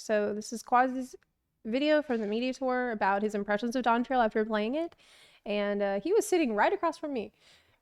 So this is Quazii's video from the media tour about his impressions of Dawntrail after playing it, and he was sitting right across from me,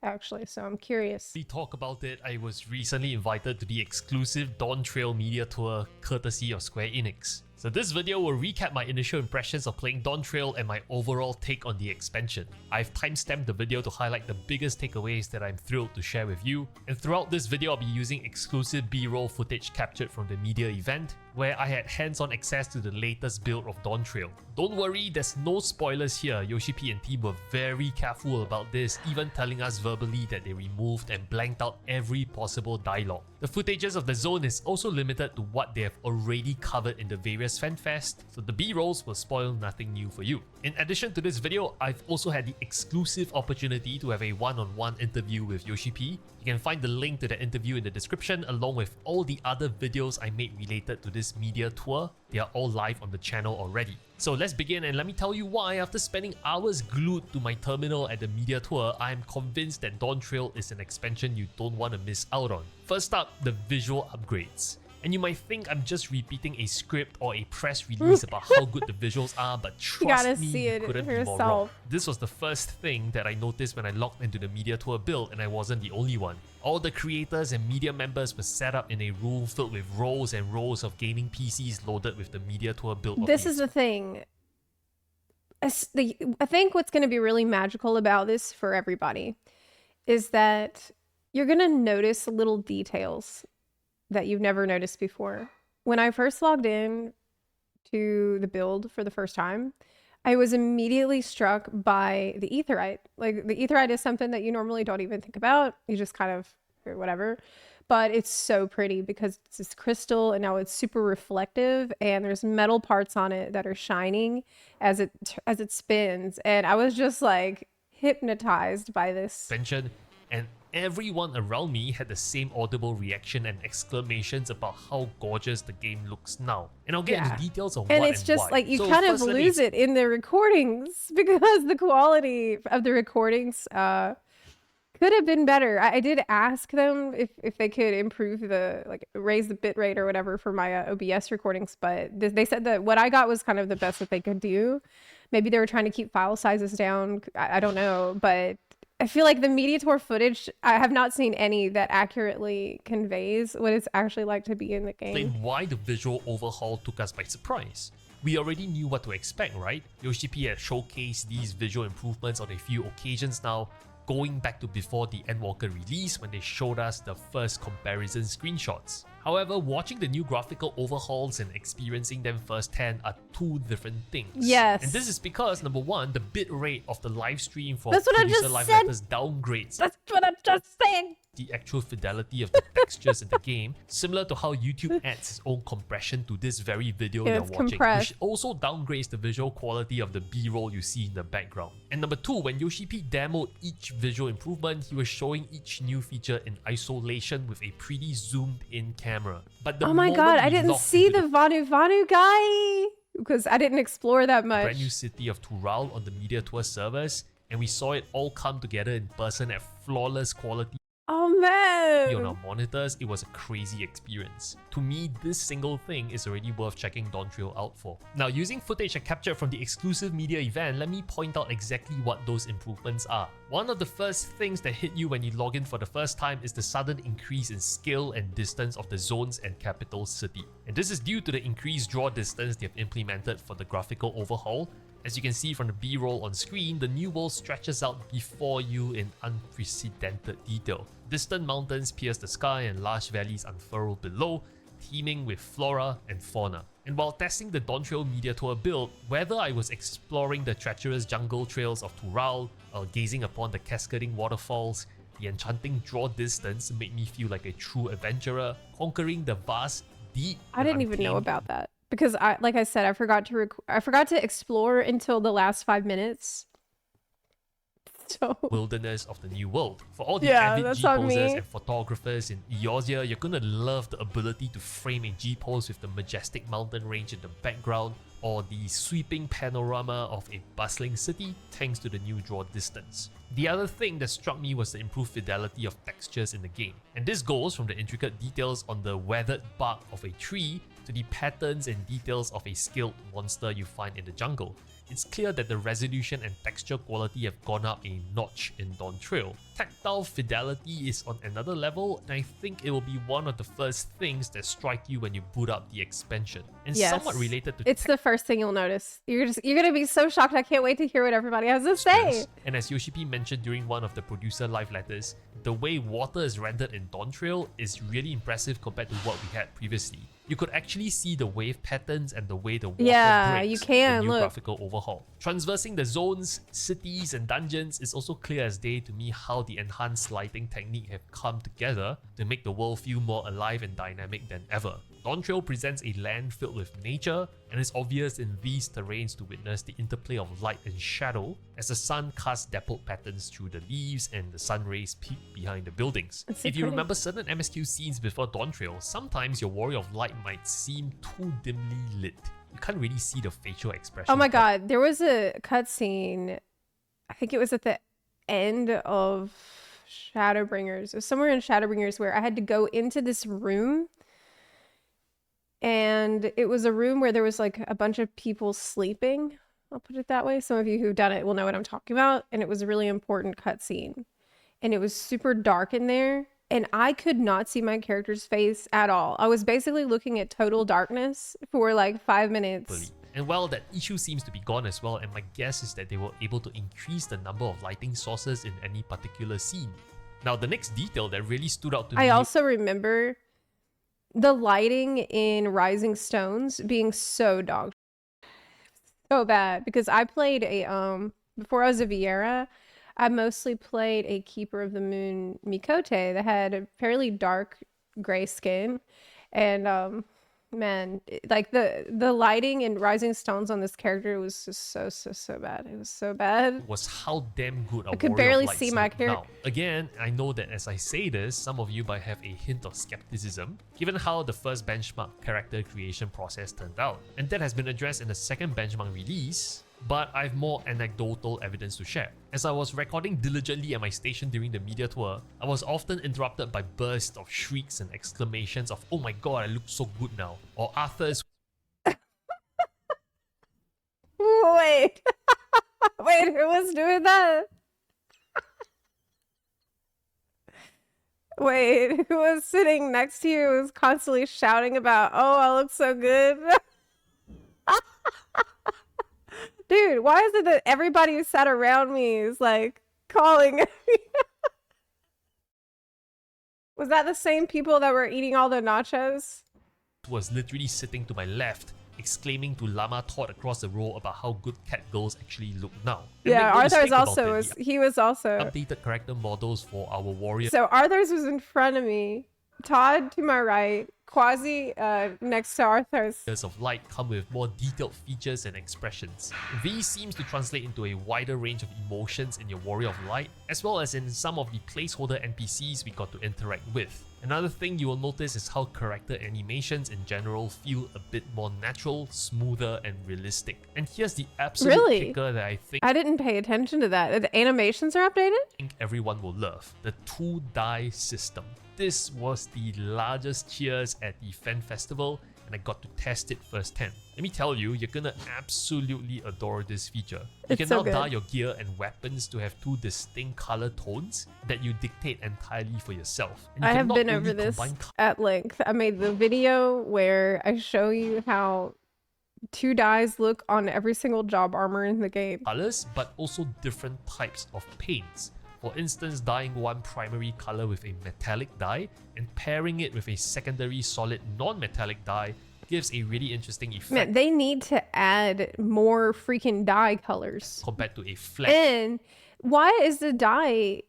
actually, so I'm curious. We talk about it. I was recently invited to the exclusive Dawntrail media tour courtesy of Square Enix. So this video will recap my initial impressions of playing Dawntrail and my overall take on the expansion. I've timestamped the video to highlight the biggest takeaways that I'm thrilled to share with you, and throughout this video I'll be using exclusive B-roll footage captured from the media event, where I had hands-on access to the latest build of Dawntrail. Don't worry, there's no spoilers here. Yoshi P and team were very careful about this, even telling us verbally that they removed and blanked out every possible dialogue. The footages of the zone is also limited to what they have already covered in the various fanfest, so the B-rolls will spoil nothing new for you. In addition to this video, I've also had the exclusive opportunity to have a one-on-one interview with Yoshi P. You can find the link to the interview in the description along with all the other videos I made related to this media tour. They are all live on the channel already. So let's begin, and let me tell you why after spending hours glued to my terminal at the media tour, I am convinced that Dawntrail is an expansion you don't want to miss out on. First up, the visual upgrades. And you might think I'm just repeating a script or a press release about how good the visuals are, but trust me, you couldn't be more wrong. This was the first thing that I noticed when I logged into the media tour build, and I wasn't the only one. All the creators and media members were set up in a room filled with rows and rows of gaming PCs loaded with the media tour build. This is the thing. I think what's going to be really magical about this for everybody is that you're going to notice little details that you've never noticed before. When I first logged in to the build for the first time, I was immediately struck by the aetheryte. Like, the aetheryte is something that you normally don't even think about. You just kind of, or whatever. But it's so pretty because it's this crystal, and now it's super reflective, and there's metal parts on it that are shining as it spins. And I was just like hypnotized by this. And everyone around me had the same audible reaction and exclamations about how gorgeous the game looks now. And I'll get into details of and what it's just why. like you kind of lose it in the recordings because the quality of the recordings could have been better. I did ask them if they could improve raise the bit rate or whatever for my OBS recordings, but they said that what I got was kind of the best that they could do. Maybe they were trying to keep file sizes down. I don't know, but I feel like the media tour footage, I have not seen any that accurately conveys what it's actually like to be in the game. Explain why the visual overhaul took us by surprise. We already knew what to expect, right? Yoshi P had showcased these visual improvements on a few occasions now, going back to before the Endwalker release when they showed us the first comparison screenshots. However, watching the new graphical overhauls and experiencing them firsthand are two different things. Yes. And this is because, number one, the bit rate of the live stream for That's what producer live letters downgrades. That's what I'm just saying. The actual fidelity of the textures in the game, similar to how YouTube adds its own compression to this very video you're watching, compressed, which also downgrades the visual quality of the B-roll you see in the background. And number two, when Yoshi P demoed each visual improvement, he was showing each new feature in isolation with a pretty zoomed in camera. But oh my god, I didn't see the Vanu guy because I didn't explore that much. Brand new city of Tural on the media tour servers, and we saw it all come together in person at flawless quality. Oh man! On our monitors, it was a crazy experience. To me, this single thing is already worth checking Dawntrail out for. Now, using footage I captured from the exclusive media event, let me point out exactly what those improvements are. One of the first things that hit you when you log in for the first time is the sudden increase in scale and distance of the zones and capital city. And this is due to the increased draw distance they've implemented for the graphical overhaul. As you can see from the B-roll on screen, the new world stretches out before you in unprecedented detail. Distant mountains pierce the sky and large valleys unfurl below, teeming with flora and fauna. And while testing the Dawntrail media tour build, whether I was exploring the treacherous jungle trails of Tural or gazing upon the cascading waterfalls, the enchanting draw distance made me feel like a true adventurer, conquering the vast, deep, I didn't even know about that. Because like I said, I forgot to explore until the last 5 minutes. So wilderness of the new world. For all the avid G-posers and photographers in Eorzea, you're gonna love the ability to frame a G-pose with the majestic mountain range in the background, or the sweeping panorama of a bustling city thanks to the new draw distance. The other thing that struck me was the improved fidelity of textures in the game, and this goes from the intricate details on the weathered bark of a tree to the patterns and details of a scaled monster you find in the jungle, it's clear that the resolution and texture quality have gone up a notch in Dawntrail. Tactile fidelity is on another level, and I think it will be one of the first things that strike you when you boot up the expansion. And somewhat related to it's the first thing you'll notice. You're gonna be so shocked. I can't wait to hear what everybody has to say. And as Yoshipi mentioned during one of the producer live letters, the way water is rendered in Dawntrail is really impressive compared to what we had previously. You could actually see the wave patterns and the way the water breaks you can, the new look. graphical overhaul. Transversing the zones, cities, and dungeons is also clear as day to me how the enhanced lighting technique have come together to make the world feel more alive and dynamic than ever. Dawntrail presents a land filled with nature, and it's obvious in these terrains to witness the interplay of light and shadow as the sun casts dappled patterns through the leaves and the sun rays peek behind the buildings. If you remember certain MSQ scenes before Dawntrail, sometimes your Warrior of Light might seem too dimly lit. You can't really see the facial expression. Oh my god, there was a cutscene, I think it was at the end of Shadowbringers. It was somewhere in Shadowbringers where I had to go into this room, and it was a room where there was like a bunch of people sleeping. I'll put it that way. Some of you who've done it will know what I'm talking about. And it was a really important cutscene. And it was super dark in there. And I could not see my character's face at all. I was basically looking at total darkness for like 5 minutes. And well, that issue seems to be gone as well, and my guess is that they were able to increase the number of lighting sources in any particular scene. Now, the next detail that really stood out to me... I also remember the lighting in Rising Stones being so dog so bad, because I played a before I was a Viera, I mostly played a Keeper of the Moon Mikote that had a fairly dark gray skin, and man, like the lighting in Rising Stones on this character was just so bad. It was so bad. Was how damn good I could barely see my character. Now, again, I know that as I say this, some of you might have a hint of skepticism, given how the first benchmark character creation process turned out. And that has been addressed in the second benchmark release, but I have more anecdotal evidence to share. As I was recording diligently at my station during the media tour, I was often interrupted by bursts of shrieks and exclamations of, "Oh my god, I look so good now," or Arthur's Wait. Wait, who was doing that? Wait, who was sitting next to you was constantly shouting about, "Oh, I look so good." Dude, why is it that everybody who sat around me is like calling at me? Was that the same people that were eating all the nachos? Was literally sitting to my left, exclaiming to Llama Todd across the row about how good cat girls actually look now. And yeah, Arthur's also was. He was also updated character models for our warrior. So Arthur's was in front of me, Todd to my right, Quazii next to Arthur's. Of light come with more detailed features and expressions. These seems to translate into a wider range of emotions in your Warrior of Light, as well as in some of the placeholder NPCs we got to interact with. Another thing you will notice is how character animations in general feel a bit more natural, smoother, and realistic. And here's the absolute kicker that I think I didn't pay attention to that. The animations are updated? Everyone will love: the 2-die system. This was the largest cheers at the Fan Festival, and I got to test it firsthand. Let me tell you, you're gonna absolutely adore this feature. You can now dye your gear and weapons to have 2 distinct color tones that you dictate entirely for yourself. And you I have been over this at length. I made the video where I show you how 2 dyes look on every single job armor in the game. Colors, but also different types of paints. For instance, dyeing one primary color with a metallic dye and pairing it with a secondary solid non-metallic dye gives a really interesting effect. Man, they need to add more freaking dye colors compared to a flat. And why is the dye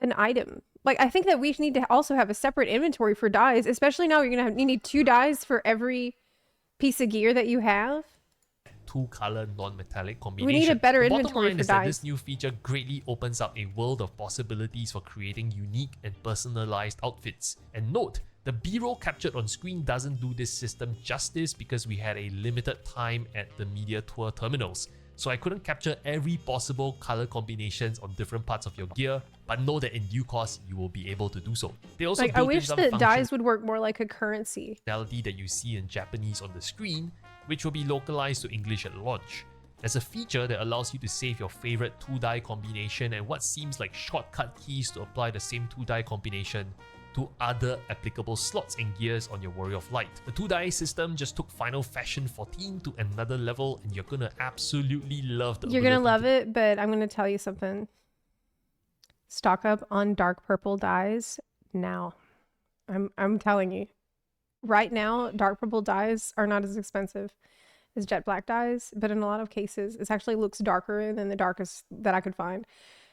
an item? Like, I think that we need to also have a separate inventory for dyes, especially now you need 2 dyes for every piece of gear that you have. 2-color non-metallic combination. We need a better inventory inventory for is that dyes. this new feature greatly opens up a world of possibilities for creating unique and personalized outfits. And note, the B-roll captured on screen doesn't do this system justice because we had a limited time at the media tour terminals. so I couldn't capture every possible color combinations on different parts of your gear, but know that in due course you will be able to do so. They also Like, I built in wish some that dyes would work more like a currency. functionality that you see in Japanese on the screen, which will be localized to English at launch. There's a feature that allows you to save your favorite 2-die combination and what seems like shortcut keys to apply the same 2-die combination to other applicable slots and gears on your Warrior of Light. The 2-die system just took Final Fashion 14 to another level, and you're gonna absolutely love the You're gonna love it, but I'm gonna tell you something. Stock up on dark purple dyes now. I'm telling you. Right now, dark purple dyes are not as expensive as jet black dyes, but in a lot of cases, it actually looks darker than the darkest that I could find.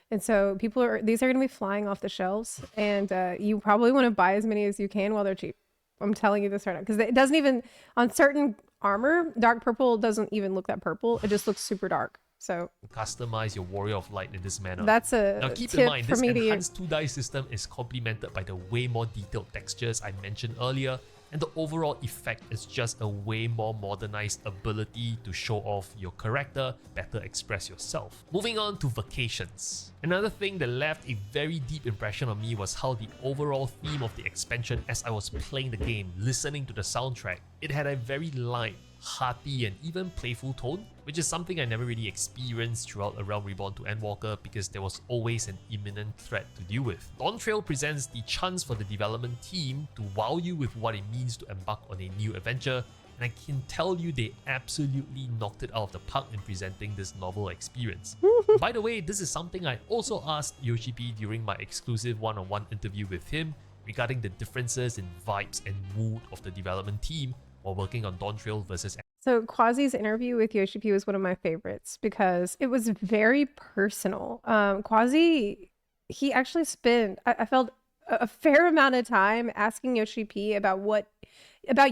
And so these are going to be flying off the shelves, and you probably want to buy as many as you can while they're cheap. I'm telling you this right now, because it doesn't even, on certain armor, dark purple doesn't even look that purple. It just looks super dark. So customize your Warrior of Light in this manner. That's a now keep tip in mind, for this me to enhanced 2-die system is complemented by the way more detailed textures I mentioned earlier, and the overall effect is just a way more modernized ability to show off your character, better express yourself. Moving on to vacations. Another thing that left a very deep impression on me was how the overall theme of the expansion as I was playing the game, listening to the soundtrack, it had a very light, hearty and even playful tone, which is something I never really experienced throughout A Realm Reborn to Endwalker because there was always an imminent threat to deal with. Dawntrail presents the chance for the development team to wow you with what it means to embark on a new adventure, and I can tell you they absolutely knocked it out of the park in presenting this novel experience. By the way, this is something I also asked Yoshi P during my exclusive one-on-one interview with him regarding the differences in vibes and mood of the development team while working on Dawntrail versus... So Quazii's interview with Yoshi P was one of my favorites because it was very personal. Quazii, he actually spent, I felt a fair amount of time asking Yoshi P about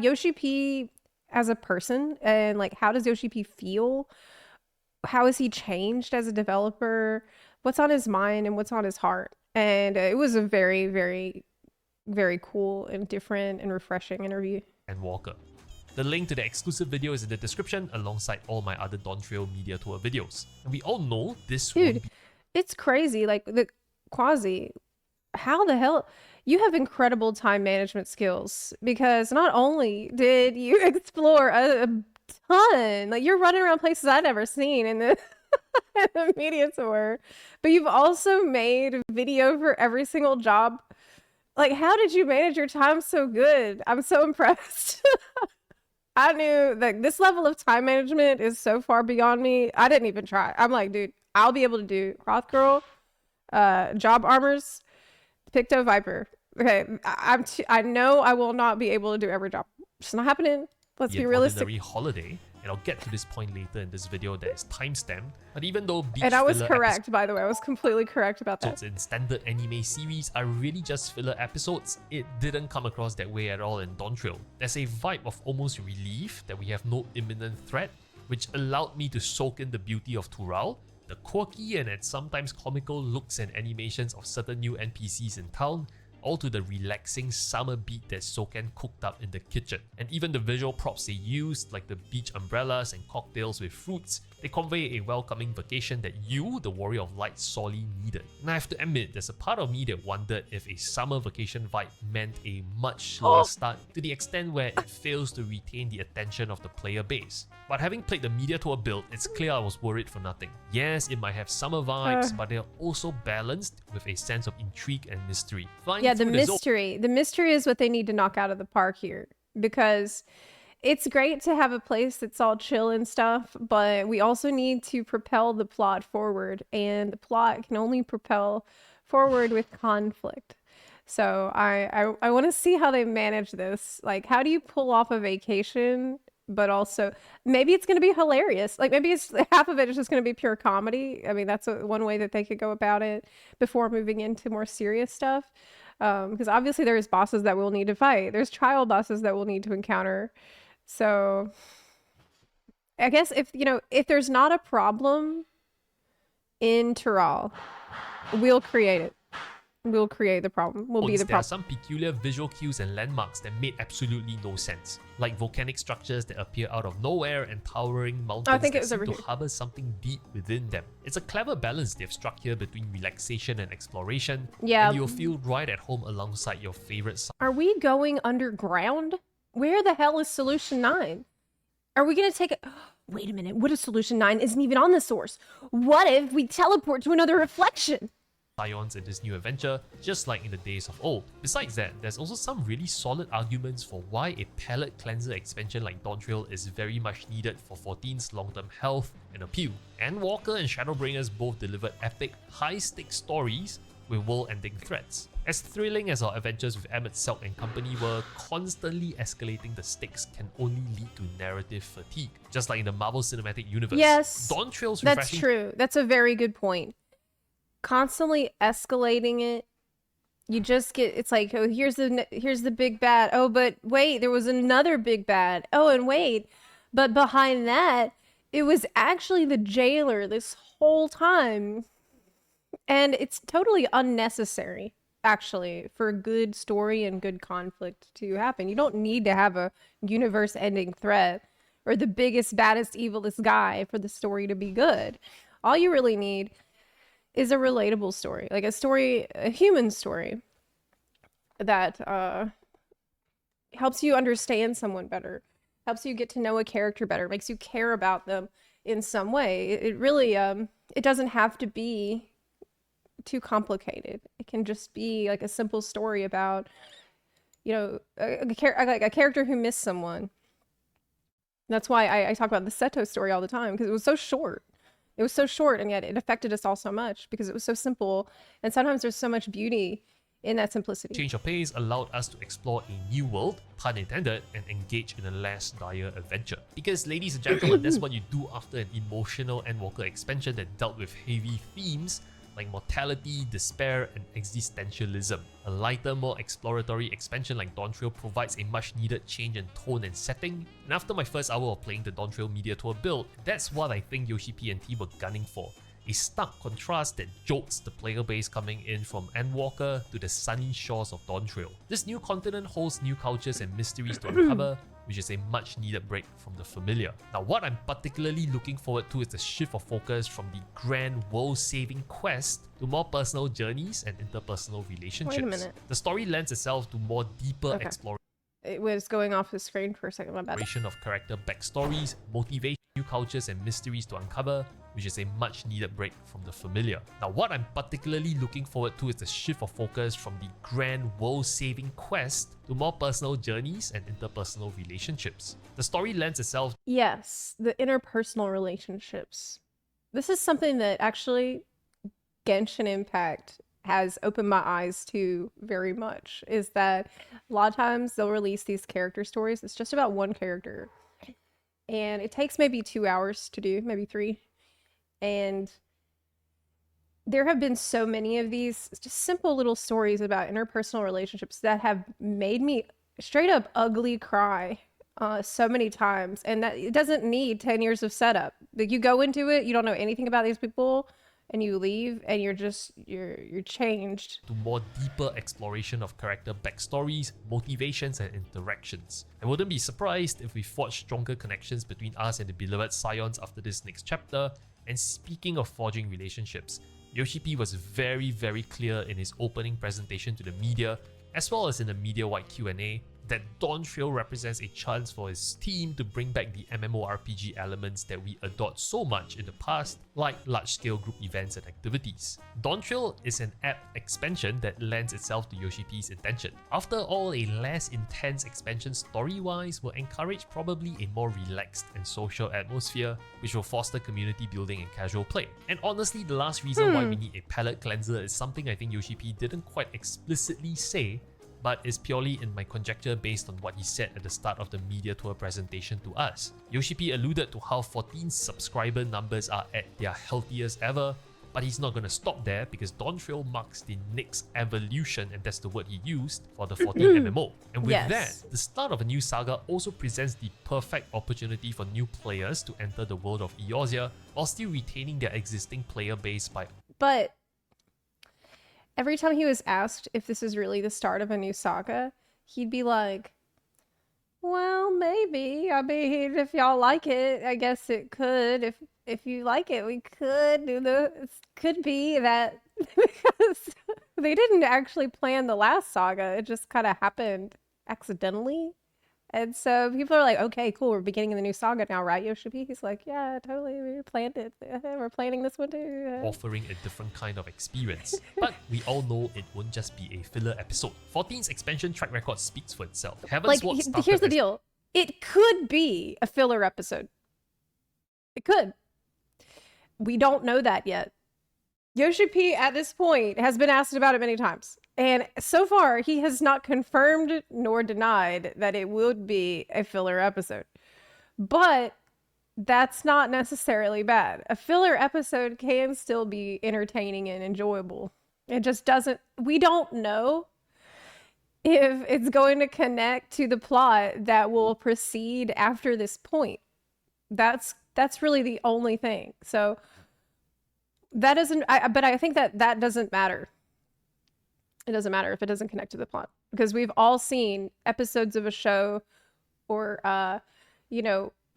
Yoshi P as a person, and like, how does Yoshi P feel? How has he changed as a developer? What's on his mind and what's on his heart? And it was a very, very, very cool and different and refreshing interview. Endwalker. The link to the exclusive video is in the description alongside all my other Dawntrail media tour videos. And we all know this won't be... It's crazy. Like, the Quazii, how the hell... You have incredible time management skills, because not only did you explore a ton, like you're running around places I've never seen in the, in the media tour, but you've also made a video for every single job. Like, how did you manage your time so good? I'm so impressed. I knew that this level of time management is so far beyond me. I didn't even try. I'm like, dude, I'll be able to do Croth Girl, job armors, Picto Viper. Okay, I know I will not be able to do every job. It's not happening. Let's be realistic. Holiday, and I'll get to this point later in this video that is timestamped. But even though and I was correct, by the way, I was completely correct about that. In standard anime series are really just filler episodes, it didn't come across that way at all in Dawntrail. There's a vibe of almost relief that we have no imminent threat, which allowed me to soak in the beauty of Tural, the quirky and at sometimes comical looks and animations of certain new NPCs in town, all to the relaxing summer beat that Soken cooked up in the kitchen. And even the visual props they used, like the beach umbrellas and cocktails with fruits, they convey a welcoming vacation that you, the Warrior of Light, sorely needed. And I have to admit, there's a part of me that wondered if a summer vacation vibe meant a much slower start, to the extent where it fails to retain the attention of the player base. But having played the media tour build, it's clear I was worried for nothing. Yes, it might have summer vibes, but they're also balanced with a sense of intrigue and mystery. Yeah, the mystery. The mystery is what they need to knock out of the park here, because it's great to have a place that's all chill and stuff, but we also need to propel the plot forward, and the plot can only propel forward with conflict. So I want to see how they manage this. Like, how do you pull off a vacation, but also maybe it's going to be hilarious. Like, maybe it's half of it is just going to be pure comedy. I mean, that's one way that they could go about it before moving into more serious stuff. Because obviously there's bosses that we'll need to fight. There's trial bosses that we'll need to encounter. So I guess if there's not a problem in Tural, we'll create it. We'll create the problem. We'll be the there are problem. some peculiar visual cues and landmarks that made absolutely no sense, like volcanic structures that appear out of nowhere and towering mountains think it that was seem over to here. harbor something deep within them. It's a clever balance they've struck here between relaxation and exploration, Yeah. and you'll feel right at home alongside your favorite Are we going underground? Where the hell is Solution 9? Are we gonna take a... Wait a minute, what if Solution 9 isn't even on the source? What if we teleport to another reflection? scions in this new adventure, just like in the days of old. Besides that, there's also some really solid arguments for why a palate cleanser expansion like Dawntrail is very much needed for 14's long-term health and appeal. Endwalker and Shadowbringers both delivered epic, high-stakes stories with world-ending threats. As thrilling as our adventures with Emmett Selk and company were, constantly escalating the stakes can only lead to narrative fatigue, just like in the Marvel Cinematic Universe. Yes, Dawntrail's that's refreshing true. That's a very good point. Constantly escalating it, you just get, it's like, oh, here's the big bad. Oh, but wait, there was another big bad. Oh, and wait, but behind that, it was actually the jailer this whole time. And it's totally unnecessary, actually, for a good story and good conflict to happen. You don't need to have a universe-ending threat or the biggest, baddest, evilest guy for the story to be good. All you really need is a relatable story, like a human story that helps you understand someone better, helps you get to know a character better, makes you care about them in some way. It really, it doesn't have to be too complicated. It can just be like a simple story about, you know, a character who missed someone. That's why I talk about the Seto story all the time, because it was so short. It was so short, and yet it affected us all so much because it was so simple. And sometimes there's so much beauty in that simplicity. change of pace allowed us to explore a new world, pun intended, and engage in a less dire adventure. Because, ladies and gentlemen, that's what you do after an emotional Endwalker expansion that dealt with heavy themes like mortality, despair, and existentialism. A lighter, more exploratory expansion like Dawntrail provides a much needed change in tone and setting, and after my first hour of playing the Dawntrail Media Tour build, that's what I think Yoshi P and T were gunning for. A stark contrast that jolts the player base coming in from Endwalker to the sunny shores of Dawntrail. This new continent holds new cultures and mysteries to uncover, which is a much needed break from the familiar. Now, what I'm particularly looking forward to is the shift of focus from the grand world-saving quest to more personal journeys and interpersonal relationships. Wait a minute. The story lends itself to more deeper Okay. exploration It was going off the screen for a second, my bad. of character backstories, motivation, new cultures and mysteries to uncover, which is a much needed break from the familiar. Now, what I'm particularly looking forward to is the shift of focus from the grand world-saving quest to more personal journeys and interpersonal relationships. The story lends itself Yes, the interpersonal relationships. This is something that actually Genshin Impact has opened my eyes to very much, is that a lot of times they'll release these character stories. It's just about one character. And it takes maybe 2 hours to do, maybe 3. And there have been so many of these just simple little stories about interpersonal relationships that have made me straight up ugly cry so many times. And that it doesn't need 10 years of setup. Like, you go into it, you don't know anything about these people, and you leave, and you're changed. to more deeper exploration of character backstories, motivations, and interactions. I wouldn't be surprised if we forge stronger connections between us and the beloved Scions after this next chapter. And speaking of forging relationships, Yoshi P was very, very clear in his opening presentation to the media, as well as in the media-wide Q&A, that Dawntrail represents a chance for his team to bring back the MMORPG elements that we adored so much in the past, like large-scale group events and activities. Dawntrail is an apt expansion that lends itself to Yoshi P's intention. After all, a less intense expansion story-wise will encourage probably a more relaxed and social atmosphere, which will foster community building and casual play. And honestly, the last reason why we need a palette cleanser is something I think Yoshi P didn't quite explicitly say, but is purely in my conjecture based on what he said at the start of the media tour presentation to us. Yoshi P alluded to how 14's subscriber numbers are at their healthiest ever, but he's not gonna stop there because Dawntrail marks the next evolution, and that's the word he used, for the 14 MMO. And with Yes. that, the start of a new saga also presents the perfect opportunity for new players to enter the world of Eorzea while still retaining their existing player base by But every time he was asked if this is really the start of a new saga, he'd be like, well, maybe. I mean, if y'all like it, I guess it could. If you like it, we could do the. It could be that because they didn't actually plan the last saga. It just kind of happened accidentally. And so people are like, okay, cool, we're beginning the new saga now, right, Yoshipi? He's like, yeah, totally, we planned it. We're planning this one too. Offering a different kind of experience. But we all know it won't just be a filler episode. 14's expansion track record speaks for itself. Heaven's Sword started here's the deal. It could be a filler episode. It could. We don't know that yet. Yoshi P at this point has been asked about it many times. And so far, he has not confirmed nor denied that it would be a filler episode. But that's not necessarily bad. A filler episode can still be entertaining and enjoyable. It just doesn't, we don't know if it's going to connect to the plot that will proceed after this point. That's really the only thing. So that doesn't, but I think that doesn't matter. It doesn't matter if it doesn't connect to the plot, because we've all seen episodes of a show or,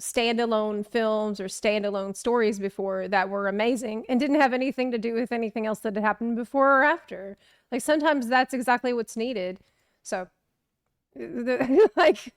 standalone films or standalone stories before that were amazing and didn't have anything to do with anything else that had happened before or after. Like, sometimes that's exactly what's needed. So, like,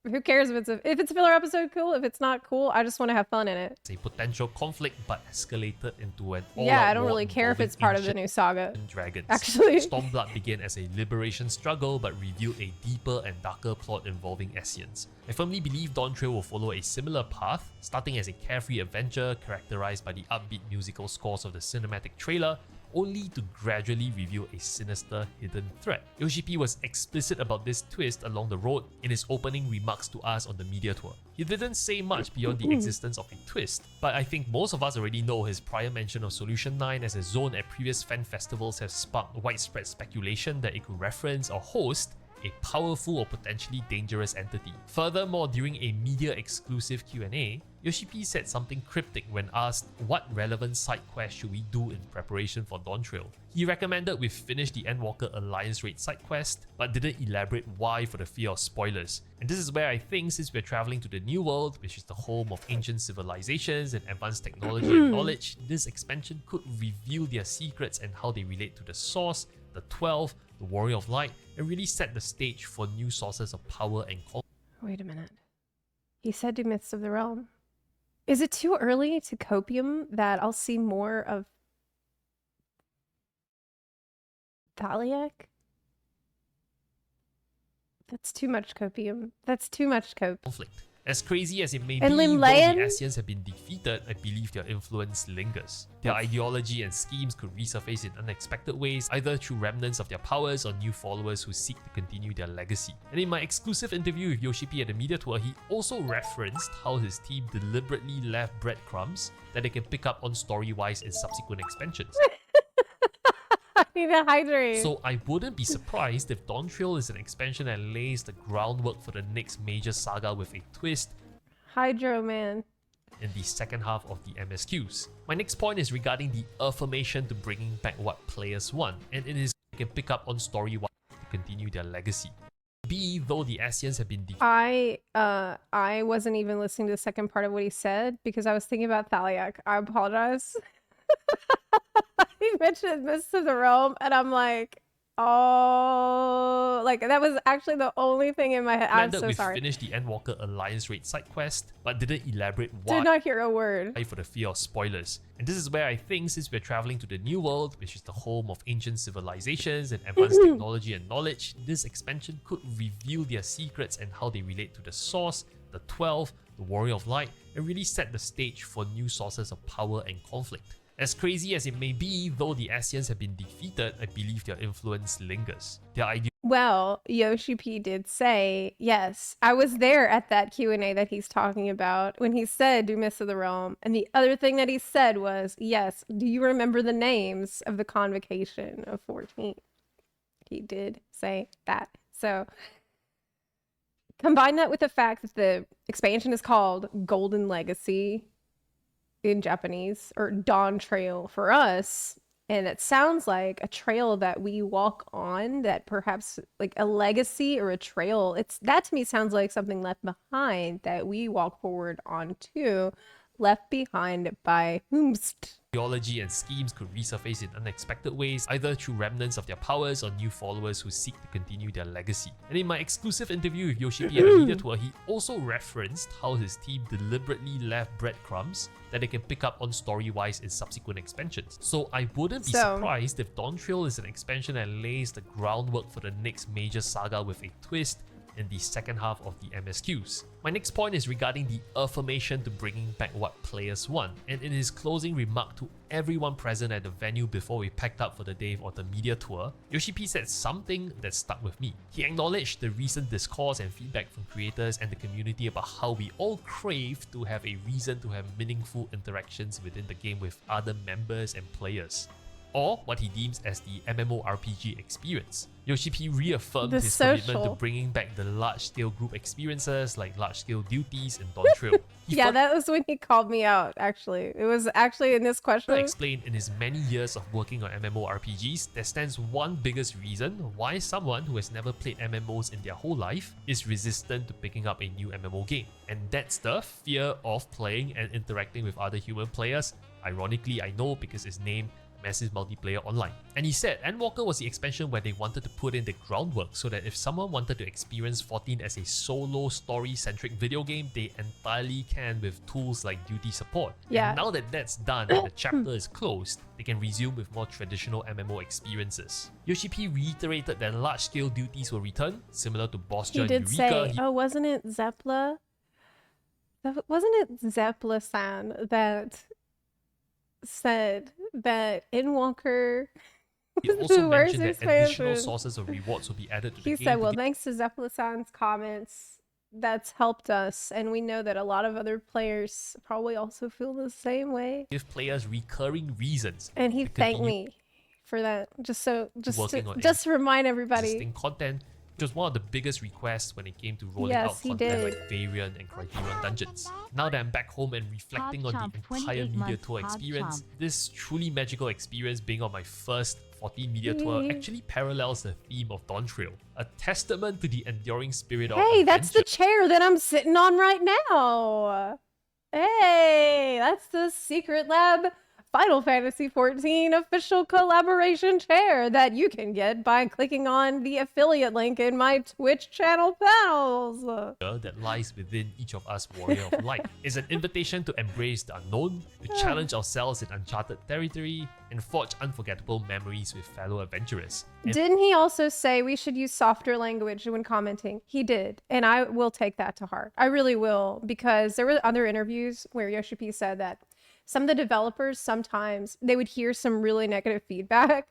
who cares if it's a filler episode? Cool. If it's not, cool. I just want to have fun in it. A potential conflict, but escalated into an all-out I don't really care if it's part of the new saga. Dragons. Actually, Stormblood began as a liberation struggle, but revealed a deeper and darker plot involving Esseans. I firmly believe Dawntrail will follow a similar path, starting as a carefree adventure characterized by the upbeat musical scores of the cinematic trailer, only to gradually reveal a sinister hidden threat. Yoshi P was explicit about this twist along the road in his opening remarks to us on the media tour. He didn't say much beyond the existence of a twist, but I think most of us already know his prior mention of Solution 9 as a zone at previous fan festivals has sparked widespread speculation that it could reference or host a powerful or potentially dangerous entity. Furthermore, during a media-exclusive Q&A, Yoshi P said something cryptic when asked what relevant side quest should we do in preparation for Dawntrail. He recommended we finish the Endwalker Alliance Raid side quest, but didn't elaborate why for the fear of spoilers. And this is where I think, since we're traveling to the New World, which is the home of ancient civilizations and advanced technology and knowledge, this expansion could reveal their secrets and how they relate to the Source, the 12, the Warrior of Light, and really set the stage for new sources of power and conflict. Wait a minute. He said to Myths of the Realm. Is it too early to copium that I'll see more of Thaliak? That's too much copium. That's too much conflict. As crazy as it may and be, though the Limlayan? Esseans have been defeated, I believe their influence lingers. Their ideology and schemes could resurface in unexpected ways, either through remnants of their powers or new followers who seek to continue their legacy. And in my exclusive interview with Yoshi P at the media tour, he also referenced how his team deliberately left breadcrumbs that they can pick up on story-wise in subsequent expansions. I need to hydrate. So I wouldn't be surprised if Dawntrail is an expansion that lays the groundwork for the next major saga with a twist Hydro Man in the second half of the MSQs. My next point is regarding the affirmation to bringing back what players want, and it is they can pick up on story-wise to continue their legacy. B, though the Esseans have been I wasn't even listening to the second part of what he said because I was thinking about Thaliak. I apologize. He mentioned Mists of the Realm, and I'm like, oh, like that was actually the only thing in my head. I'm so sorry. Finished the Endwalker Alliance Raid side quest, but didn't elaborate why. Did not hear a word. For the fear of spoilers. And this is where I think, since we're traveling to the New World, which is the home of ancient civilizations and advanced technology and knowledge, this expansion could reveal their secrets and how they relate to the Source, the 12, the Warrior of Light, and really set the stage for new sources of power and conflict. As crazy as it may be, though the Esseans have been defeated, I believe their influence lingers. Well, Yoshi P did say, yes, I was there at that Q&A that he's talking about when he said, do Mists of the Realm. And the other thing that he said was, yes, do you remember the names of the Convocation of 14? He did say that. So combine that with the fact that the expansion is called Golden Legacy in Japanese, or Dawntrail for us, And it sounds like a trail that we walk on, that perhaps like a legacy or a trail. It's that to me sounds like something left behind that we walk forward onto, left behind by whomst. Ideology and schemes could resurface in unexpected ways, either through remnants of their powers or new followers who seek to continue their legacy. And in my exclusive interview with Yoshi-P at a media tour, he also referenced how his team deliberately left breadcrumbs that they can pick up on story-wise in subsequent expansions. So I wouldn't be surprised if Dawntrail is an expansion that lays the groundwork for the next major saga with a twist in the second half of the MSQs. My next point is regarding the affirmation to bringing back what players want, and in his closing remark to everyone present at the venue before we packed up for the day of the media tour, Yoshi-P said something that stuck with me. He acknowledged the recent discourse and feedback from creators and the community about how we all crave to have a reason to have meaningful interactions within the game with other members and players, or what he deems as the MMORPG experience. Yoshi-P reaffirmed his commitment to bringing back the large-scale group experiences like large-scale duties in Dawntrail. Yeah, that was when he called me out, actually. It was actually in this question. He explained in his many years of working on MMORPGs, there stands one biggest reason why someone who has never played MMOs in their whole life is resistant to picking up a new MMO game. And that's the fear of playing and interacting with other human players. Ironically, I know, because it's named Massive Multiplayer Online. And he said Endwalker was the expansion where they wanted to put in the groundwork so that if someone wanted to experience 14 as a solo story-centric video game, they entirely can with tools like duty support. Yeah. And now that that's done and the chapter is closed, they can resume with more traditional MMO experiences. Yoshi-P reiterated that large-scale duties will return, similar to Boss-Jar He did Eureka. say, wasn't it Zepla? Wasn't it Zepla-san that said that Endwalker He also mentioned that additional sources of rewards will be added to the game. He said, well, thanks to Zepla-san's comments, that's helped us, and we know that a lot of other players probably also feel the same way. Give players recurring reasons. And he thanked me for that, just to remind everybody. Existing content, which was one of the biggest requests when it came to rolling out content like Variant and Criterion Dungeons. Now that I'm back home and reflecting on the entire media tour experience, this truly magical experience being on my first 14 media tour actually parallels the theme of Dawntrail, a testament to the enduring spirit of adventure. That's the chair that I'm sitting on right now. Hey, that's the Secret Lab Final Fantasy XIV official collaboration chair that you can get by clicking on the affiliate link in my Twitch channel panels. That lies within each of us Warrior of Light is an invitation to embrace the unknown, to challenge ourselves in uncharted territory, and forge unforgettable memories with fellow adventurers. Didn't he also say we should use softer language when commenting? He did, and I will take that to heart. I really will, because there were other interviews where Yoshi-P said that some of the developers, sometimes they would hear some really negative feedback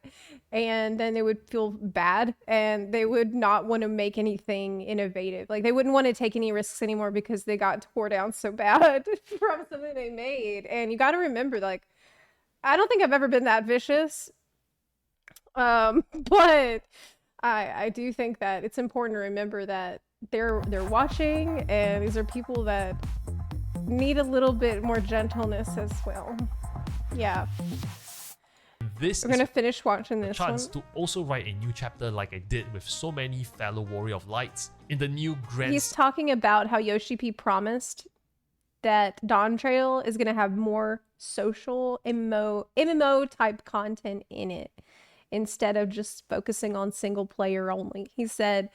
and then they would feel bad and they would not want to make anything innovative. Like they wouldn't want to take any risks anymore because they got tore down so bad from something they made. And you got to remember, like, I don't think I've ever been that vicious. But I do think that it's important to remember that they're watching, and these are people that need a little bit more gentleness as well. Yeah. We're gonna finish watching this one. Chance to also write a new chapter like I did with so many fellow Warrior of Lights in the new grand. He's talking about how Yoshi-P promised that Dawntrail is gonna have more social MMO type content in it instead of just focusing on single player only. He said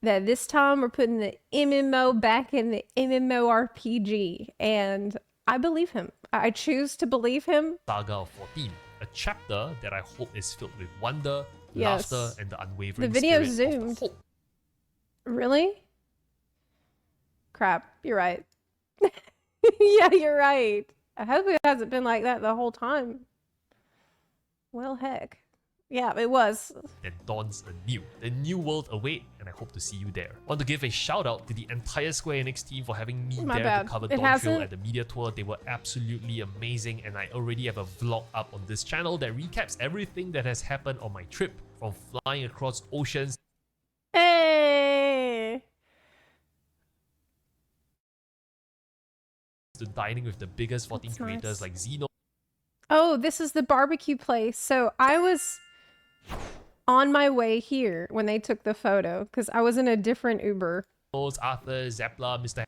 that this time we're putting the MMO back in the MMORPG, and I believe him. I choose to believe him. Saga of 14, a chapter that I hope is filled with wonder, laughter, and the unwavering the video spirit zoomed. of hope. Really? Crap, you're right. Yeah, you're right. I hope it hasn't been like that the whole time. Well, heck. Yeah, it was. That dawns anew. The new world await, and I hope to see you there. I want to give a shout out to the entire Square Enix team for having me there to cover Dawntrail at the media tour. They were absolutely amazing, and I already have a vlog up on this channel that recaps everything that has happened on my trip, from flying across oceans to dining with the biggest 14 creators like Xeno. Oh, this is the barbecue place. So I was on my way here when they took the photo because I was in a different Uber. Arthur, Zepla, Mr.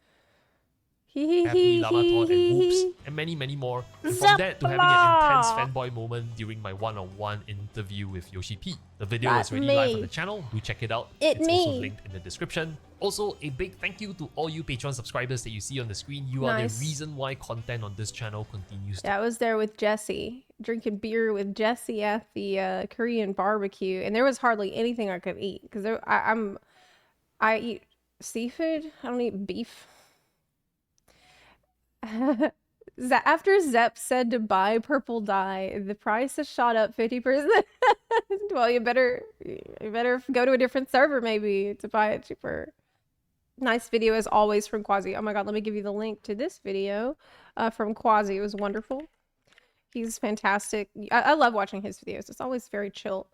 Hee Happy, hee Lavator, and Whoops, hee. and many, many more. And from that to having an intense Zepla! fanboy moment during my one-on-one interview with Yoshi P. The video That's is already live on me. the channel. Do check it out. It It's also me. linked in the description. Also, a big thank you to all you Patreon subscribers that you see on the screen. You are the Nice. reason why content on this channel continues to. Yeah, I was there with Jesse, drinking beer with Jesse at the Korean barbecue, and there was hardly anything I could eat because I eat seafood. I don't eat beef. After Zep said to buy purple dye, the price has shot up 50%. Well, you better go to a different server maybe to buy it cheaper. Nice video as always from Quazii. Oh my god, let me give you the link to this video from Quazii. It was wonderful. He's fantastic. I love watching his videos. It's always very chill.